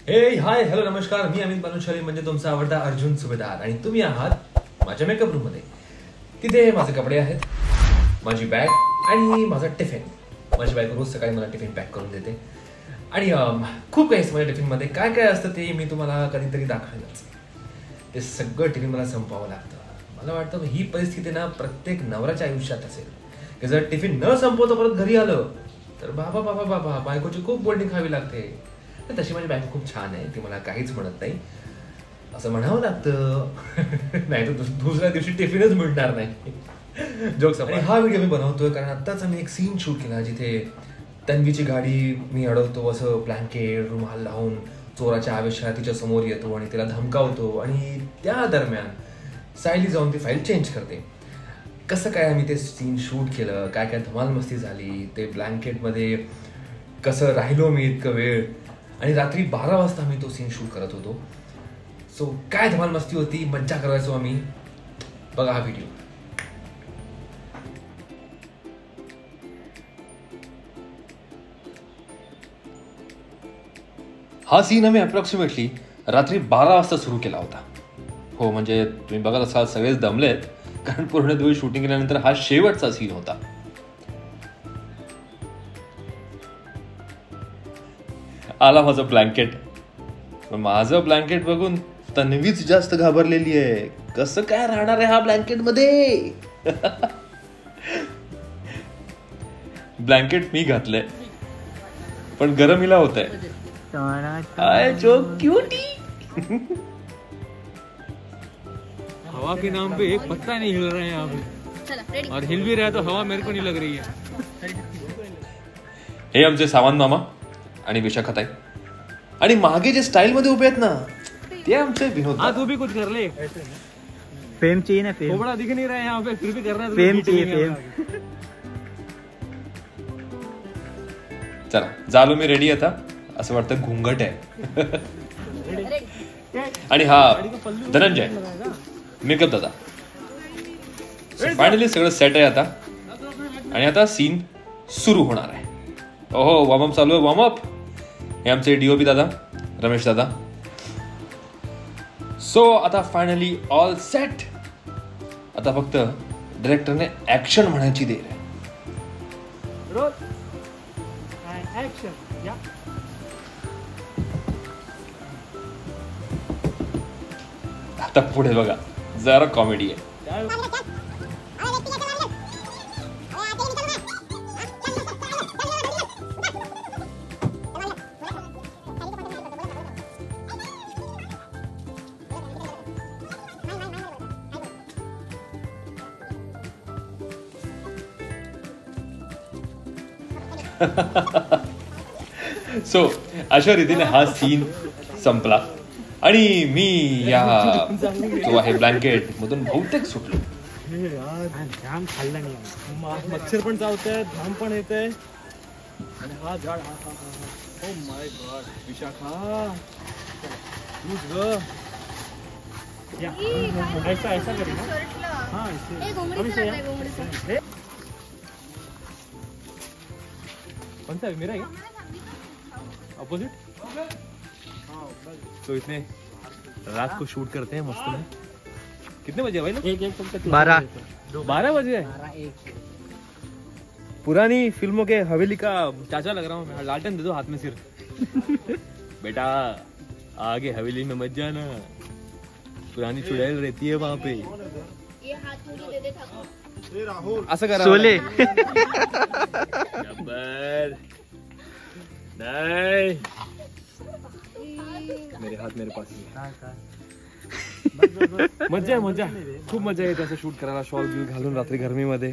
हे hi hello नमस्कार, मी अमित बानुशाली म्हणजे तुमचा आवडता अर्जुन सुभेदार आणि तुम्ही आहात माझ्या मेकअप रूम मध्ये. तिथे माझे कपडे आहेत, माझी बॅग आणि माझा टिफिन. माझी बायको रोज सकाळी मला टिफिन पॅक करून देते आणि खूप काही माझ्या टिफिनमध्ये काय काय असतं ते मी तुम्हाला कधीतरी दाखवेलच. ते सगळं टिफिन मला संपवावं लागतं. मला वाटतं ही परिस्थिती ना प्रत्येक नवऱ्याच्या आयुष्यात असेल की जर टिफिन न संपवता परत घरी आलं तर बाबा बाबा बाबा बायकोची खूप बोलणी खावी लागते. तशी माझी बायको खूप छान आहे, ती मला काहीच म्हणत नाही असं म्हणावं लागतं. नाही तर दुसऱ्या दिवशी टिफिनच मिळणार नाही. जोक्स. आणि हा व्हिडिओ मी बनवतोय कारण आत्ताच आम्ही एक सीन शूट केला जिथे तन्वीची गाडी मी अडवतो, असं ब्लँकेट रुमाल लावून चोराच्या आवेशात तिच्या समोर येतो आणि तिला धमकावतो आणि त्या दरम्यान सायली जाऊन ती फाईल चेंज करते. कसं काय आम्ही ते सीन शूट केलं, काय काय धमाल मस्ती झाली, ते ब्लँकेटमध्ये कसं राहिलो मी इतकं वेळ आणि रात्री 12 वाजता आम्ही तो सीन शूट करत होतो. सो काय धमाल मस्ती होती, मज्जा करायचो आम्ही. बघा हा व्हिडिओ. हा सीन आम्ही अप्रॉक्सिमेटली रात्री 12 वाजता सुरू केला होता. हो, म्हणजे तुम्ही बघत असाल सगळेच दमलेत कारण पूर्ण दिवस शूटिंग केल्यानंतर हा शेवटचा सीन होता. आला माझं ब्लँकेट. माझं ब्लँकेट बघून तन्वीच जास्त घाबरलेली आहे. कसं काय राहणार आहे हा ब्लँकेट मध्ये. ब्लँकेट मी घातलंय पण गरम हिला होतंय. आय जो क्यूटी. हवा के नाम पे एक पत्ता नहीं हिल रहा है यहाँ पे, और हिल भी रहा है तो हवा मेरे को नहीं लग रही है. हे आमचे सावंत मामा आणि विशाखाताई आणि मागे जे स्टाईल मध्ये उभे आहेत ना ते आमचे विनोद. हाँ तू भी कुछ कर ले. फेम चाहिए ना, फेम. थोड़ा दिख नहीं रहा है यहाँ पे, फिर भी कर रहा है. फेम चाहिए, फेम. चला झालो मी रेडी. आता असं वाटतं घुंगट आहे. आणि हा धनंजय मेकअप दादा. फायनली सगळं सेट आहे आता आणि आता सीन सुरू होणार आहे. ओहो, वॉर्मअप चालू आहे. वॉर्मअप. हे आमचे डीओपी दादा रमेश दादा. सो आता फायनली ऑल सेट. आता फक्त डायरेक्टरने ऍक्शन म्हणायची देर आहे. आता पुढे बघा जरा कॉमेडी आहे. सो अशा रीतीने हा सीन संपला आणि मी या जो आहे ब्लँकेट मधून बहुतेक सुटलो. घाम खाल्ला नाही, मच्छर पण चावतायत, घाम पण येतंय आणि हा झाड. Oh my God Vishakha please ग. ऐसा ऐसा करेगा. हाँ ऐसे. कौन सा है मेरा? अपोजिट. तो इतने रात को शूट करते हैं मस्त में. कितने बजे भाई लोग? 12 बजे. पुरानी फिल्मों के हवेली का चाचा लग रहा हूँ मैं. लालटेन दे दो हाथ में सिर. बेटा आगे हवेली में मत जाना, पुरानी चुड़ैल रहती है वहाँ पे. ये हाथ दे दे असं करा. सोले. नहीं मेरे हात मेरे पास. मजा आहे, मजा खूप मजा येते असं शूट करायला. शॉल बिल घालून रात्री गरमीमध्ये.